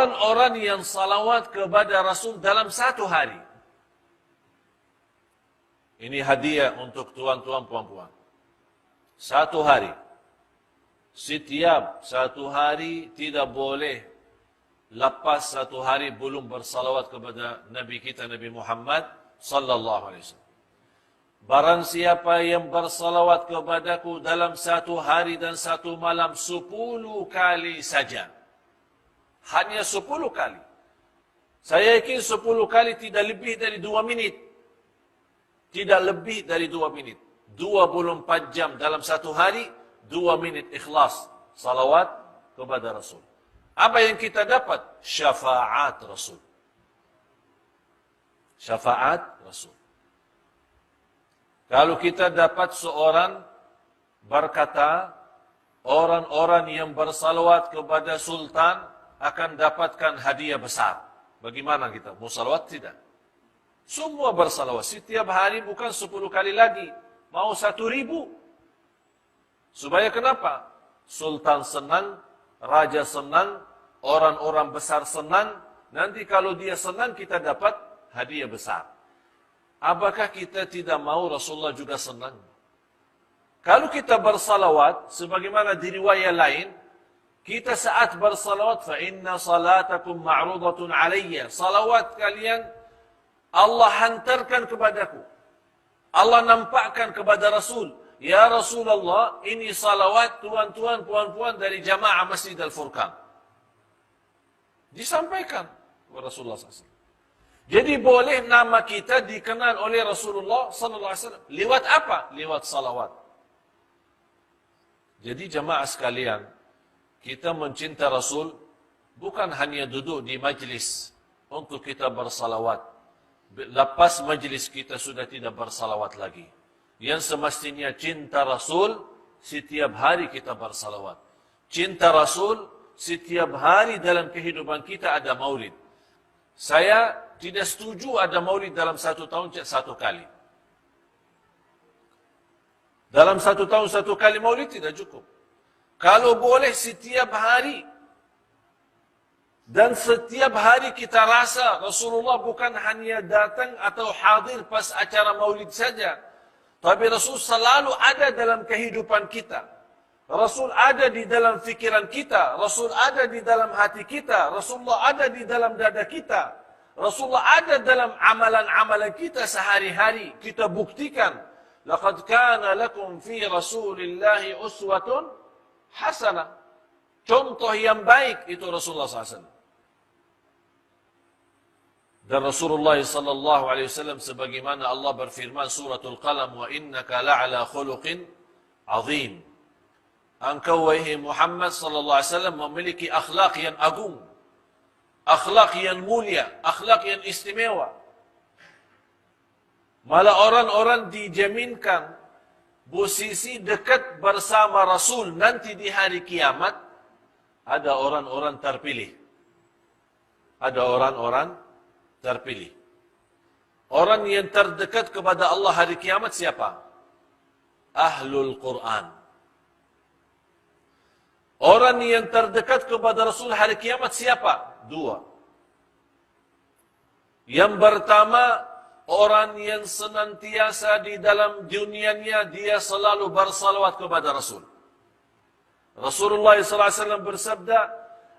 orang-orang yang salawat kepada Rasul dalam satu hari. Ini hadiah untuk tuan-tuan puan-puan. Satu hari. Setiap satu hari tidak boleh lepas satu hari belum bersalawat kepada Nabi kita Nabi Muhammad sallallahu alaihi wasallam. Barang siapa yang bersalawat kepadaku dalam satu hari dan satu malam 10 kali saja. Hanya 10 kali. Saya yakin 10 kali tidak lebih dari 2 minit. Tidak lebih dari 2 minit. 24 jam dalam satu hari, 2 minit ikhlas. Salawat kepada Rasul. Apa yang kita dapat? Syafaat Rasul. Syafaat Rasul. Kalau kita dapat seorang berkata, orang-orang yang bersalawat kepada Sultan akan dapatkan hadiah besar. Bagaimana kita? Mau salawat tidak? Semua bersalawat. Setiap hari bukan 10 kali lagi. Mau 1.000. Supaya kenapa? Sultan senang, Raja senang, orang-orang besar senang. Nanti kalau dia senang, kita dapat hadiah besar. Apakah kita tidak mau Rasulullah juga senang? Kalau kita bersalawat, sebagaimana di riwayat lain, kita saat bersalawat, fa inna salatakum ma'rudatun alayya. Salawat kalian Allah hantarkan kepadaku. Allah nampakkan kepada Rasul. Ya Rasulullah, ini salawat tuan-tuan, puan-puan dari jamaah Masjid Al-Furqan. Disampaikan kepada Rasulullah SAW. Jadi boleh nama kita dikenal oleh Rasulullah SAW. Lewat apa? Lewat salawat. Jadi jamaah sekalian, kita mencinta Rasul bukan hanya duduk di majlis untuk kita bersalawat. Lepas majlis kita sudah tidak bersalawat lagi. Yang semestinya cinta Rasul, setiap hari kita bersalawat. Cinta Rasul, setiap hari dalam kehidupan kita ada maulid. Saya tidak setuju ada maulid dalam 1 tahun satu kali. Dalam 1 tahun 1 kali maulid tidak cukup. Kalau boleh setiap hari. Dan setiap hari kita rasa Rasulullah bukan hanya datang atau hadir pas acara maulid saja. Tapi Rasul selalu ada dalam kehidupan kita. Rasul ada di dalam fikiran kita. Rasul ada di dalam hati kita. Rasulullah ada di dalam dada kita. Rasulullah ada dalam amalan-amalan kita sehari-hari. Kita buktikan. Laqad kana lakum fi Rasulillahi uswatun hasanah. Contoh yang baik itu Rasulullah SAW. Dan Rasulullah SAW sebagaimana Allah berfirman suratul Qalam, wa innaka la'ala khuluqin azim. Engkau wahai Muhammad SAW memiliki akhlak yang agung. Akhlak yang mulia, akhlak yang istimewa. Malah orang-orang dijaminkan posisi dekat bersama Rasul nanti di hari kiamat. Ada orang-orang terpilih. Ada orang-orang terpilih. Orang yang terdekat kepada Allah hari kiamat siapa? Ahlul Quran. Orang yang terdekat kepada Rasul hari kiamat siapa? 2. Yang pertama, orang yang senantiasa di dalam dunianya dia selalu bersalawat kepada Rasul. Rasulullah SAW bersabda,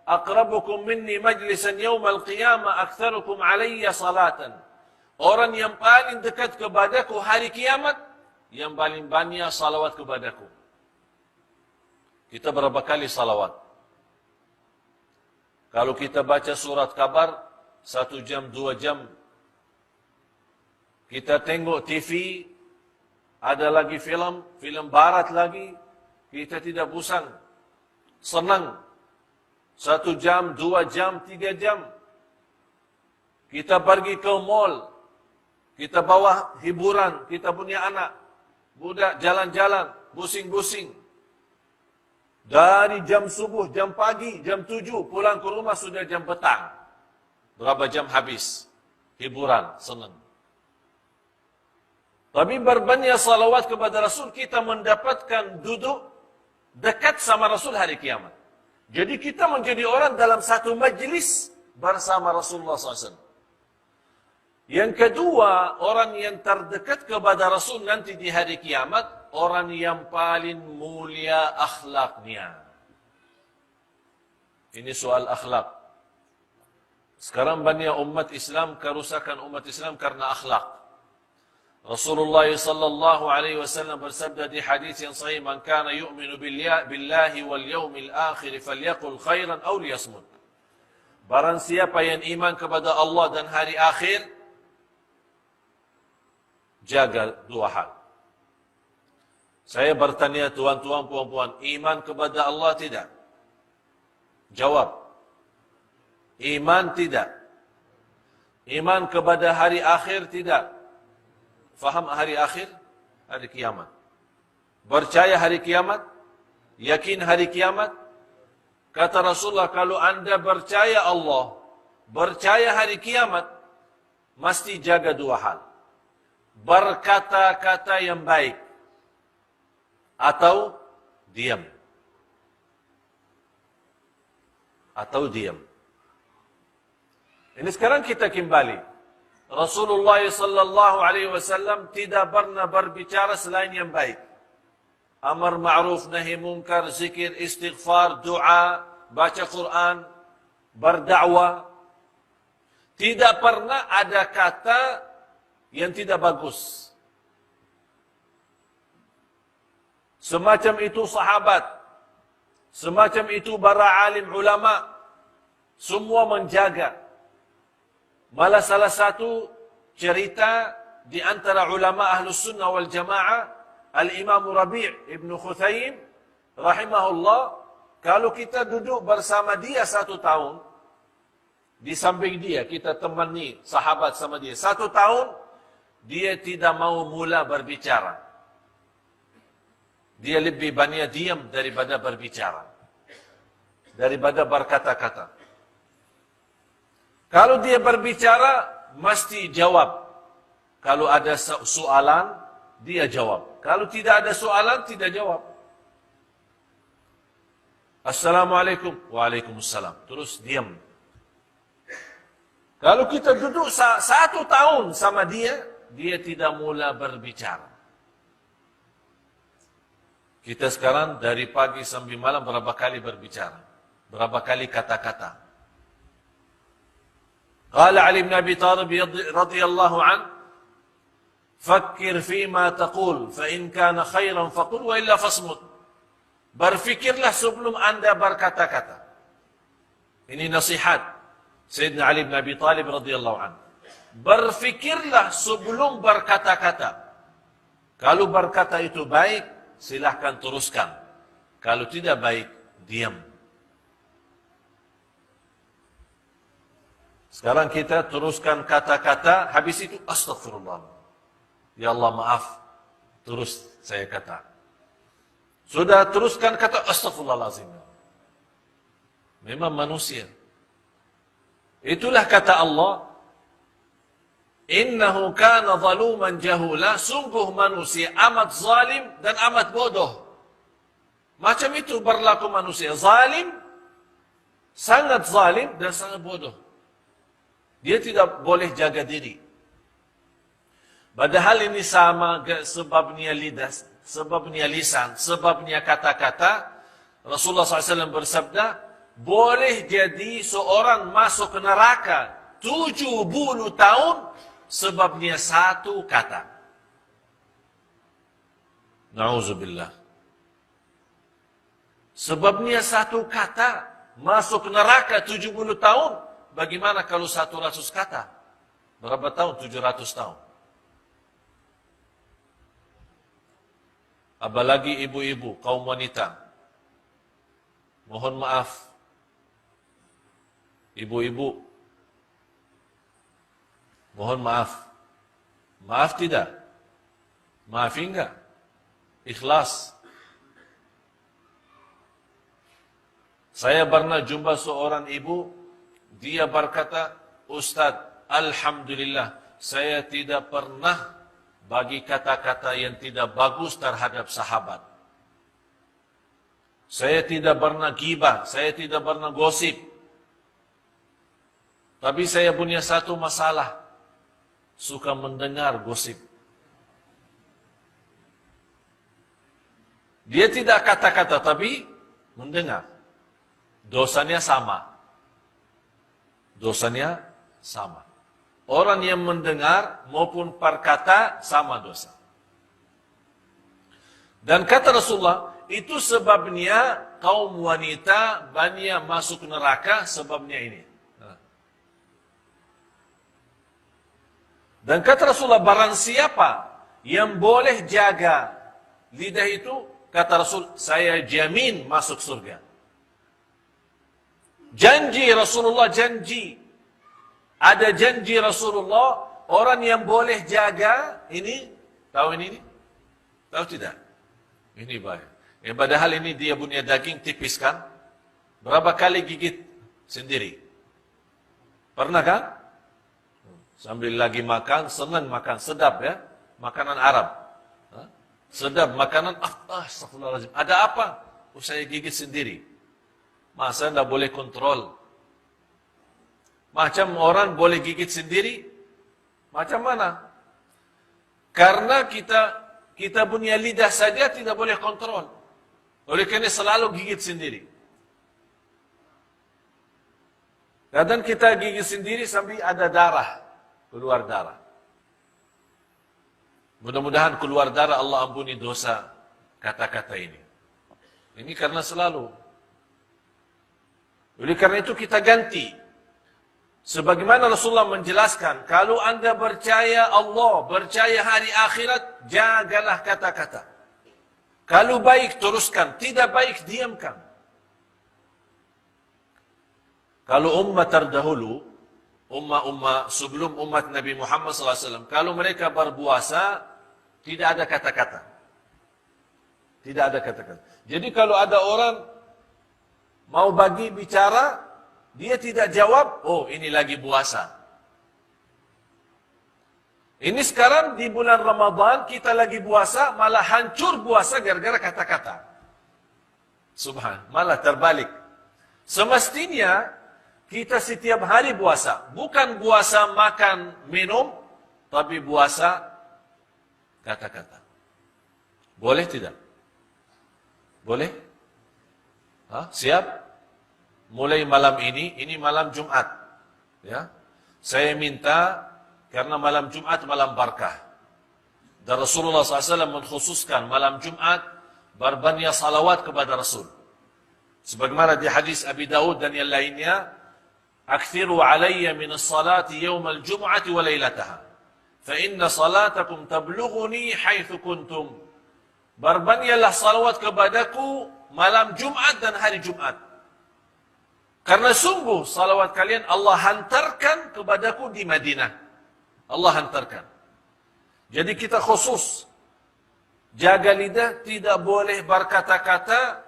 "Aqrabukum minni majlisan yawmal qiyamah aktsarukum alayya salatan." Orang yang paling dekat kepadaku hari kiamat, yang paling banyak salawat kepadaku. Kita berapa kali salawat? Kalau kita baca surat kabar, 1 jam, 2 jam. Kita tengok TV, ada lagi film barat lagi. Kita tidak bosan. Senang. 1 jam, 2 jam, 3 jam. Kita pergi ke mall. Kita bawa hiburan. Kita punya anak. Budak jalan-jalan, busing-busing. Dari jam subuh, jam pagi, jam 7, pulang ke rumah sudah jam petang. Berapa jam habis? Hiburan, senang. Tapi berbanyak salawat kepada Rasul, kita mendapatkan duduk dekat sama Rasul hari kiamat. Jadi kita menjadi orang dalam satu majlis, bersama Rasulullah SAW. Yang kedua, orang yang terdekat kepada Rasul nanti di hari kiamat, orang yang paling mulia akhlaknya. Ini soal akhlak. Sekarang banyak umat Islam, kerusakan umat Islam karena akhlak. Rasulullah sallallahu alaihi wasallam bersabda di hadis yang sahih, "Man kana yu'minu billahi wal yawmil akhir falyaqul khairan aw liyasmut." Barang siapa yang iman kepada Allah dan hari akhir, jaga dua hal. Saya bertanya tuan-tuan, puan-puan, iman kepada Allah tidak? Jawab. Iman tidak. Iman kepada hari akhir tidak. Faham hari akhir? Hari kiamat. Percaya hari kiamat? Yakin hari kiamat? Kata Rasulullah, kalau anda percaya Allah, percaya hari kiamat, mesti jaga dua hal. Berkata-kata yang baik atau diam. Atau diam. Ini sekarang kita kembali. Rasulullah sallallahu alaihi wasallam tidak pernah berbicara selain yang baik. Amar ma'ruf, nahi munkar, zikir, istighfar, doa, baca Quran, berdakwah. Tidak pernah ada kata yang tidak bagus. Semacam itu sahabat, semacam itu para alim ulama, semua menjaga. Malah salah satu cerita di antara ulama Ahlus Sunnah wal Jamaah, Al-Imam Rabi' Ibn Khuthaim rahimahullah, kalau kita duduk bersama dia 1 tahun, di samping dia, kita temani sahabat sama dia 1 tahun, dia tidak mau mula berbicara. Dia lebih banyak diam daripada berbicara, daripada berkata-kata. Kalau dia berbicara, mesti jawab. Kalau ada soalan, dia jawab. Kalau tidak ada soalan, tidak jawab. Assalamualaikum. Waalaikumsalam. Terus diam. Kalau kita duduk 1 tahun sama dia, dia tidak mula berbicara. Kita sekarang dari pagi sampai malam berapa kali berbicara? Berapa kali kata-kata? Qala Ali bin Abi Thalib radhiyallahu an, "Fakkir fima taqul, fa in kana khairan faqul wa illa fasmut." Berfikirlah sebelum anda berkata-kata. Ini nasihat Sayyidina Ali bin Abi Thalib radhiyallahu an. Berfikirlah sebelum berkata-kata. Kalau berkata itu baik, silahkan teruskan. Kalau tidak baik, diam. Sekarang kita teruskan kata-kata, habis itu astagfirullah. Ya Allah maaf, terus saya kata. Sudah teruskan kata astagfirullahalazim. Memang manusia. Itulah kata Allah, innahu kana zaluman jahula, sungguh manusia amat zalim dan amat bodoh. Macam itu berlaku manusia, zalim, sangat zalim dan sangat bodoh. Dia tidak boleh jaga diri. Padahal ini sama sebabnya lidah, sebabnya lisan, sebabnya kata-kata. Rasulullah SAW bersabda, boleh jadi seorang masuk ke neraka 70 tahun sebabnya 1 kata. Na'udzubillah. Sebabnya 1 kata masuk ke neraka 70 tahun. Bagaimana kalau 100 kata? Berapa tahun? 700 tahun. Apalagi ibu-ibu, kaum wanita. Mohon maaf. Ibu-ibu. Mohon maaf. Maaf tidak? Maafin enggak? Ikhlas. Saya pernah jumpa seorang ibu, dia berkata, Ustaz, alhamdulillah, saya tidak pernah bagi kata-kata yang tidak bagus terhadap sahabat. Saya tidak pernah ghibah, saya tidak pernah gosip. Tapi saya punya satu masalah. Suka mendengar gosip. Dia tidak kata-kata, tapi mendengar. Dosanya sama. Dosanya sama. Orang yang mendengar maupun perkata sama dosa. Dan kata Rasulullah, itu sebabnya kaum wanita banyak masuk neraka, sebabnya ini. Dan kata Rasulullah, barang siapa yang boleh jaga lidah itu, kata Rasul, saya jamin masuk surga. Janji Rasulullah, janji. Ada janji Rasulullah, orang yang boleh jaga ini, tahu ini? Tahu tidak? Ini baik. Padahal ini dia punya daging tipis kan? Berapa kali gigit sendiri? Pernah kan? Sambil lagi makan, senang makan, sedap ya. Makanan Arab. Sedap, makanan, astagfirullahaladzim. Ada apa? Saya gigit sendiri. Masa tidak boleh kontrol? Macam orang boleh gigit sendiri? Macam mana? Karena kita punya lidah saja tidak boleh kontrol. Oleh karena selalu gigit sendiri. Kadang kita gigit sendiri sampai ada darah. Keluar darah. Mudah-mudahan keluar darah, Allah ampuni dosa kata-kata ini. Ini karena selalu. Oleh karena itu kita ganti. Sebagaimana Rasulullah menjelaskan, kalau anda percaya Allah, percaya hari akhirat, jagalah kata-kata. Kalau baik, teruskan. Tidak baik, diamkan. Kalau umat terdahulu, umat sebelum umat Nabi Muhammad SAW, kalau mereka berpuasa, tidak ada kata-kata. Tidak ada kata-kata. Jadi kalau ada orang mau bagi bicara, dia tidak jawab, oh ini lagi puasa. Ini sekarang di bulan Ramadan, kita lagi puasa, malah hancur puasa gara-gara kata-kata. Subhan, malah terbalik. Semestinya, kita setiap hari puasa. Bukan puasa makan, minum, tapi puasa kata-kata. Boleh tidak? Boleh? Siap? Mulai malam ini malam Jumat. Ya, saya minta, karena malam Jumat malam barkah. Dan Rasulullah SAW mengkhususkan malam Jumat berbanyak salawat kepada Rasul. Sebagaimana di hadis Abi Daud dan yang lainnya, أكثروا علي من الصلاة يوم الجمعة وليلتها فإن صلاتكم تبلغني حيث كنتم. Berbanyaklah salawat kepadaku malam Jumat dan hari Jumat. Karena sungguh salawat kalian Allah hantarkan kepadaku di Madinah. Allah hantarkan. Jadi kita khusus jaga lidah, tidak boleh berkata-kata,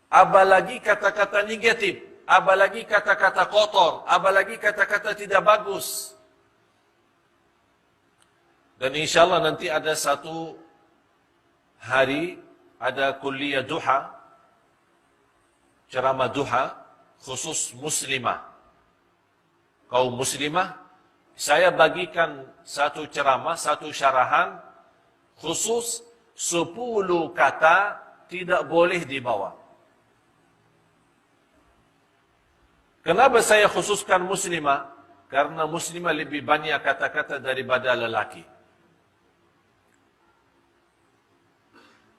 apalagi kata-kata negatif. Apalagi kata-kata kotor, apalagi kata-kata tidak bagus. Dan insyaAllah nanti ada satu hari, ada kuliah duha, ceramah duha, khusus muslimah. Kaum muslimah, saya bagikan satu ceramah, satu syarahan, khusus 10 kata tidak boleh dibawa. Kenapa saya khususkan muslimah? Karena muslimah lebih banyak kata-kata daripada lelaki.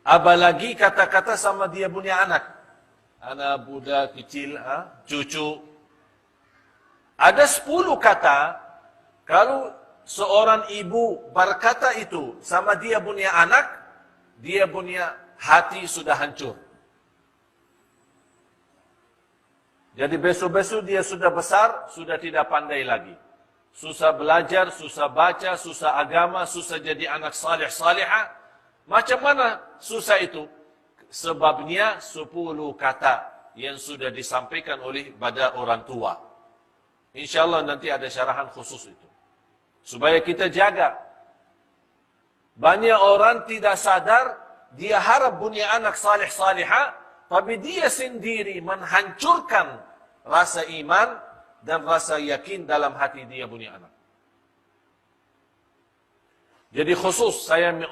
Apalagi kata-kata sama dia punya anak. Anak, budak, kecil, cucu. Ada 10 kata, kalau seorang ibu berkata itu sama dia punya anak, dia punya hati sudah hancur. Jadi besok-besok dia sudah besar, sudah tidak pandai lagi. Susah belajar, susah baca, susah agama, susah jadi anak salih salihah. Macam mana susah itu? Sebabnya 10 kata yang sudah disampaikan oleh pada orang tua. InsyaAllah nanti ada syarahan khusus itu. Supaya kita jaga. Banyak orang tidak sadar, dia harap punya anak salih salihah, tapi dia sendiri menghancurkan rasa iman, dan rasa yakin dalam hati dia punya anak. Jadi khusus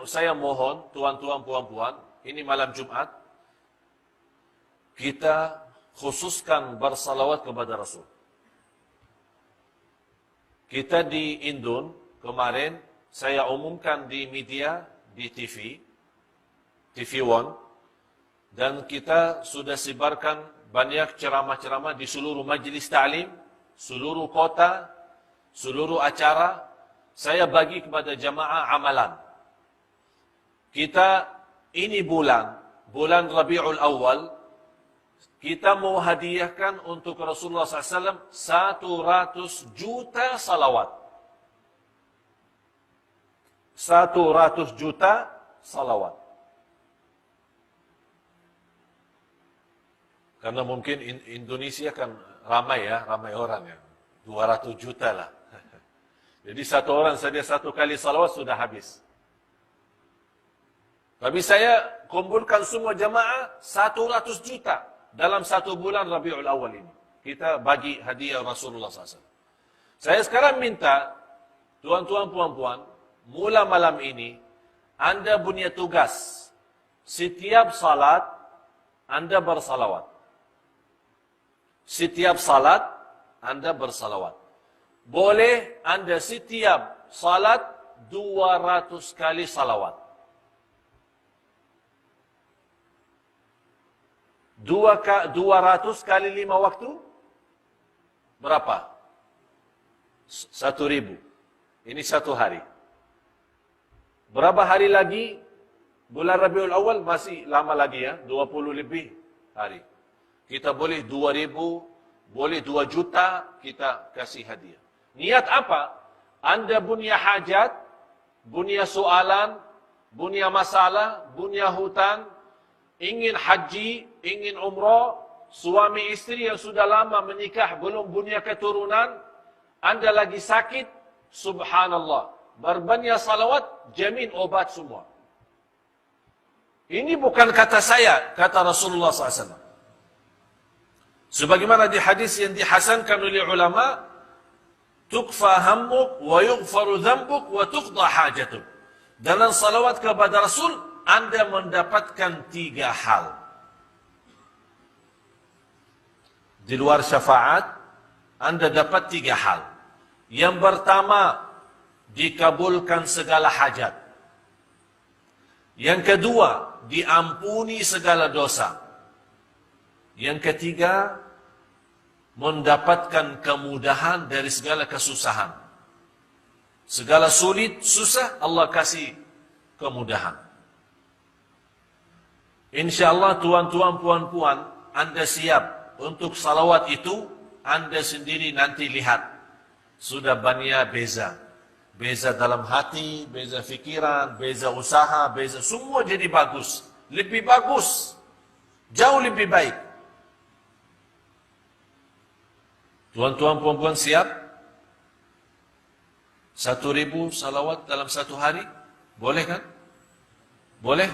saya mohon tuan-tuan puan-puan, ini malam Jumat kita khususkan bersalawat kepada Rasul. Kita di Indon kemarin saya umumkan di media, di TV One, dan kita sudah sebarkan banyak ceramah-ceramah di seluruh majlis ta'lim, seluruh kota, seluruh acara. Saya bagi kepada jamaah amalan. Kita ini bulan Rabiul Awal, kita mau hadiahkan untuk Rasulullah SAW 100 juta salawat. 100 juta salawat. Karena mungkin Indonesia kan ramai orang ya. 200 juta lah. Jadi satu orang saja satu kali salawat sudah habis. Tapi saya kumpulkan semua jamaah 100 juta dalam satu bulan Rabiul Awal ini. Kita bagi hadiah Rasulullah SAW. Saya sekarang minta tuan-tuan puan-puan, mula malam ini anda punya tugas. Setiap salat anda bersalawat. Setiap salat anda bersalawat. Boleh anda setiap salat 200 kali salawat. 200 kali 5 waktu berapa? 1.000. Ini satu hari. Berapa hari lagi? Bulan Rabiul Awal masih lama lagi ya, 20 lebih hari. Kita boleh 2.000, boleh 2 juta kita kasih hadiah. Niat apa? Anda punya hajat, punya soalan, punya masalah, punya hutang, ingin haji, ingin umrah, suami istri yang sudah lama menikah belum punya keturunan, anda lagi sakit, subhanallah, berbanyak salawat, jamin obat semua. Ini bukan kata saya, kata Rasulullah SAW. Sebagaimana di hadis yang dihasankan oleh ulama, tukfa hammuk wa yughfaru dhanbuk wa tuqda hajatuk. Dalam salawat kepada Rasul, anda mendapatkan 3 hal. Di luar syafaat, anda dapat 3 hal. Yang pertama, dikabulkan segala hajat. Yang kedua, diampuni segala dosa. Yang ketiga, mendapatkan kemudahan dari segala kesusahan. Segala sulit, susah, Allah kasih kemudahan. InsyaAllah tuan-tuan, puan-puan, anda siap untuk salawat itu, anda sendiri nanti lihat. Sudah banyak beza. Beza dalam hati, beza fikiran, beza usaha, beza semua jadi bagus. Lebih bagus. Jauh lebih baik. Tuan-tuan, puan-puan siap? 1.000 salawat dalam satu hari? Boleh kan? Boleh?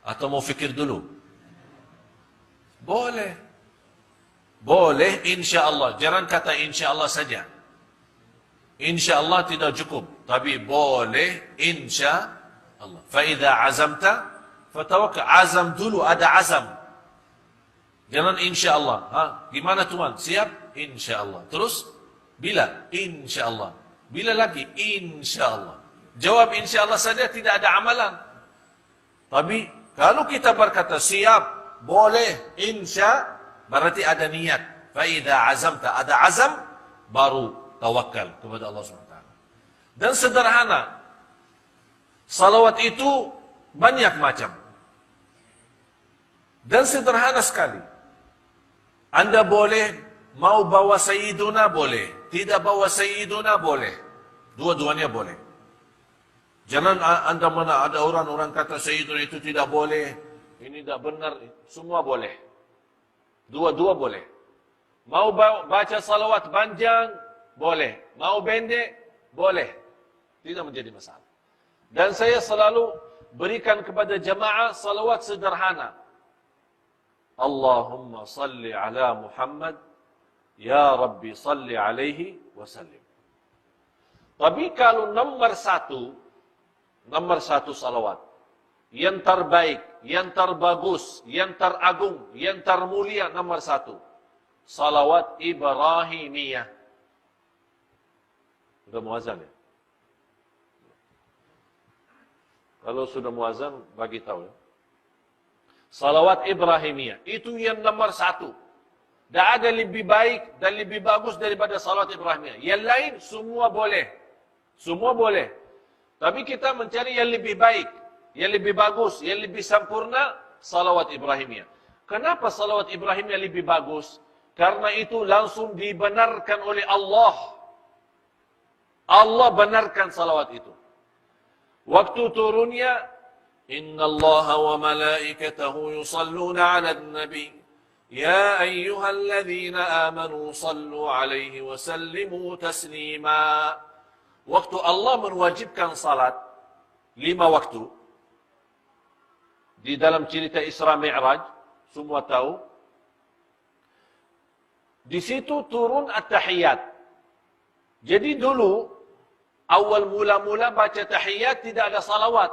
Atau mau fikir dulu? Boleh. Boleh insyaAllah. Jangan kata insyaAllah saja. InsyaAllah tidak cukup. Tapi boleh insyaAllah. Fa'idha azamta fatawakkal. Azam dulu, ada azam. Jangan insyaAllah. Gimana tuan? Siap? InsyaAllah. Terus? Bila? InsyaAllah. Bila lagi? InsyaAllah. Jawab insyaAllah saja, tidak ada amalan. Tapi kalau kita berkata siap, boleh, insya, berarti ada niat. Fa'idha azamta, ada azam, baru tawakal kepada Allah SWT. Dan sederhana. Salawat itu banyak macam. Dan sederhana sekali. Anda boleh mau bawa Sayyiduna boleh, tidak bawa Sayyiduna boleh. Dua-duanya boleh. Jangan anda mana ada orang kata Sayyiduna itu tidak boleh, ini tidak benar, semua boleh. Dua-dua boleh. Mau baca salawat panjang, boleh. Mau pendek, boleh. Tidak menjadi masalah. Dan saya selalu berikan kepada jamaah salawat sederhana. Allahumma salli ala Muhammad Ya Rabbi salli alaihi wasallim. Tapi kalau nomor satu salawat, yang terbaik, yang terbagus, yang teragung, yang termulia, nomor satu, salawat Ibrahimiyah. Sudah muazzan ya? Kalau sudah muazzan, bagi tahu ya. Salawat Ibrahimiyah, itu yang nomor satu. Tak ada lebih baik dan lebih bagus daripada salawat Ibrahimiyah. Yang lain semua boleh. Semua boleh. Tapi kita mencari yang lebih baik, yang lebih bagus, yang lebih sempurna, salawat Ibrahimiyah. Kenapa salawat Ibrahimiyah lebih bagus? Karena itu langsung dibenarkan oleh Allah. Allah benarkan salawat itu. Waktu turunnya, Inna Allah wa malaikatahu yusalluna ala nabi. Ya ayyuhalladzina amanu sallu alaihi wa sallimu taslima. Waktu Allah menwajibkan salat, 5 waktu, di dalam cerita Isra Mi'raj, semua tahu, di situ turun at-tahiyat. Jadi dulu, awal mula-mula baca tahiyat tidak ada salawat.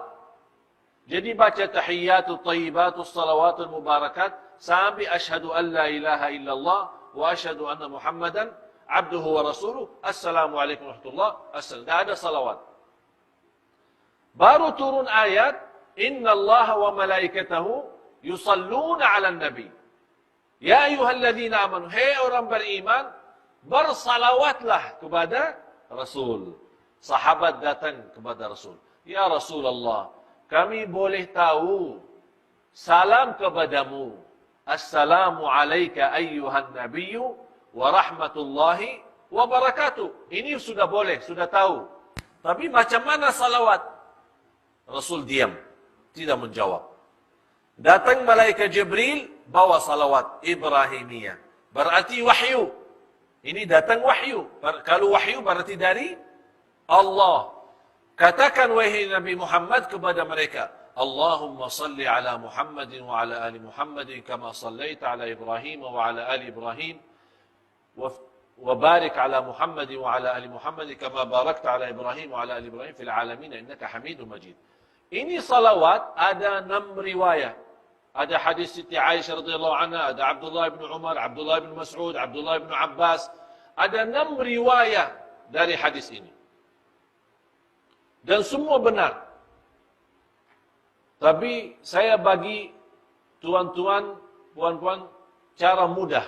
Jadi baca tahiyatul tayyibatul salawatul mubarakat sampai asyhadu an la ilaha illallah wa asyhadu anna Muhammadan abduhu wa rasuluh. Assalamualaikum warahmatullahi wabarakatuh. Tidak ada salawat. Baru turun ayat Inna Allah wa malaikatahu yusalluna 'alan nabi. Ya ayyuhalladzina amanu, hai orang beriman, bersalawatlah kepada Rasul. Sahabat datang kepada Rasul. Ya Rasulullah, kami boleh tahu salam kepadamu. Assalamu alayka ayyuhan nabiyyu wa rahmatullahi wa barakatuh. Ini sudah boleh, sudah tahu. Tapi macam mana salawat? Rasul diam, tidak menjawab. Datang malaikat Jibril, bawa salawat Ibrahimiyah. Berarti wahyu. Ini datang wahyu. Kalau wahyu berarti dari Allah. Katakan wahai Nabi Muhammad kepada mereka, Allahumma salli ala Muhammadin wa ala ali Muhammadin kama sallaita ala Ibrahim wa ala ali Ibrahim wa barik ala Muhammadin wa ala ali Muhammadin kama barakta ala Ibrahim wa ala ali Ibrahim fil alamin innaka Hamidum Majid. Ini salawat ada 6 riwayat. Ada hadis Siti Aisyah radhiyallahu anha, ada Abdullah bin Umar, Abdullah bin Mas'ud, Abdullah bin Abbas. Ada 6 riwayat dari hadis ini. Dan semua benar. Tapi saya bagi tuan-tuan, puan-puan, cara mudah.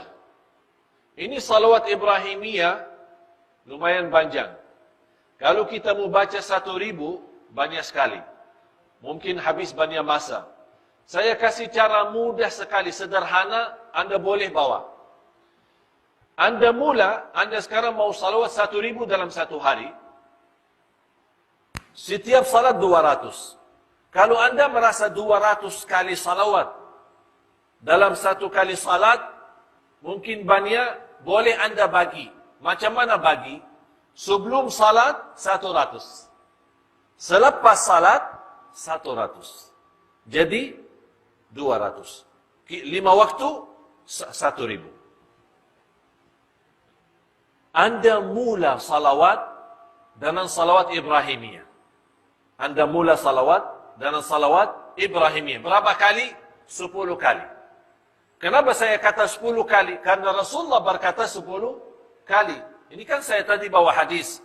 Ini salawat Ibrahimiyah lumayan panjang. Kalau kita mau baca 1,000, banyak sekali. Mungkin habis banyak masa. Saya kasih cara mudah sekali, sederhana, Anda boleh bawa. Anda sekarang mau salawat 1,000 dalam 1 hari. Setiap salat 200. Kalau Anda merasa 200 kali salawat dalam 1 kali salat, mungkin banyak, boleh Anda bagi. Macam mana bagi? Sebelum salat, 100. Selepas salat, 100. Jadi, 200. 5 waktu, 1,000. Anda mula salawat dengan salawat Ibrahimiyah. Anda mula salawat dengan salawat Ibrahimiyah. Berapa kali? 10 kali. Kenapa saya kata 10 kali? Karena Rasulullah berkata 10 kali. Ini kan saya tadi bawa hadis.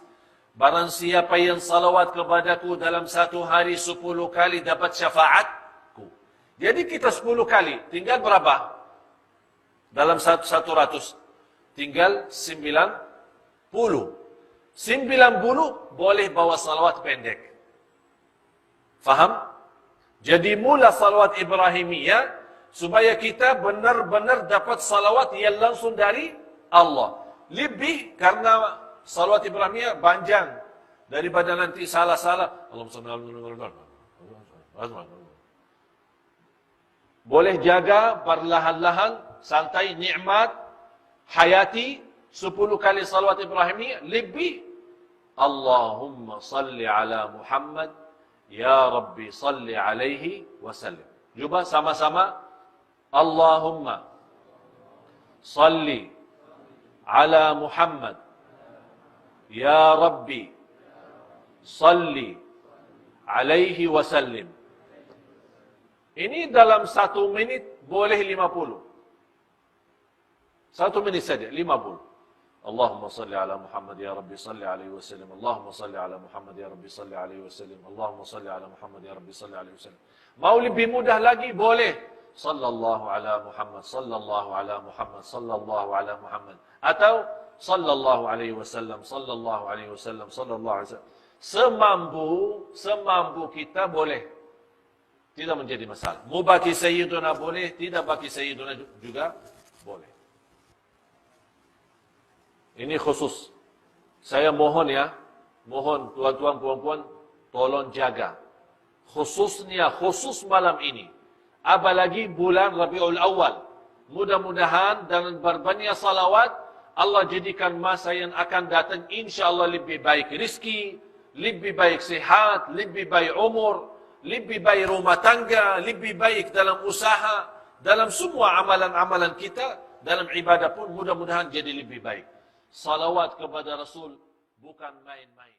Barang siapa yang salawat kepadaku dalam 1 hari 10 kali dapat syafaatku. Jadi kita 10 kali. Tinggal berapa? Dalam 100. Tinggal 90. 90 boleh bawa salawat pendek. Faham? Jadi mula salawat Ibrahimiyah supaya kita benar-benar dapat salawat yang langsung dari Allah. Lebih karena salawat Ibrahimiyah panjang daripada nanti salah-salah. Boleh jaga perlahan-lahan, santai, nikmat, hayati 10 kali salawat Ibrahimiyah lebih. Allahumma salli ala Muhammad. Ya Rabbi salli alaihi wasallim. Cuba sama-sama. Allahumma salli ala Muhammad. Ya Rabbi, salli alaihi wasallim. Ini dalam 1 minit boleh 50. 1 minit saja, 50. Allahumma salli ala Muhammad ya Rabbi salli alaihi wasallam. Allahumma salli ala Muhammad ya Rabbi salli alaihi wasallam. Allahumma salli ala Muhammad ya Rabbi salli alaihi wasallam. Mau lebih mudah lagi boleh. Sallallahu ala Muhammad, sallallahu ala Muhammad, sallallahu ala Muhammad. Atau sallallahu alaihi wasallam, sallallahu alaihi wasallam, sallallahu alaihi wasallam. Semampu kita boleh. Tidak menjadi masalah. Mau bagi Sayyiduna boleh, tidak bagi Sayyiduna juga boleh. Ini khusus. Saya mohon ya, mohon tuan-tuan, puan-puan, tolong jaga. Khusus malam ini. Apalagi bulan Rabiul Awal. Mudah-mudahan dengan berbanyak salawat, Allah jadikan masa yang akan datang insyaAllah lebih baik rizki, lebih baik sihat, lebih baik umur, lebih baik rumah tangga, lebih baik dalam usaha, dalam semua amalan-amalan kita, dalam ibadah pun mudah-mudahan jadi lebih baik. Salawat kepada Rasul bukan main-main.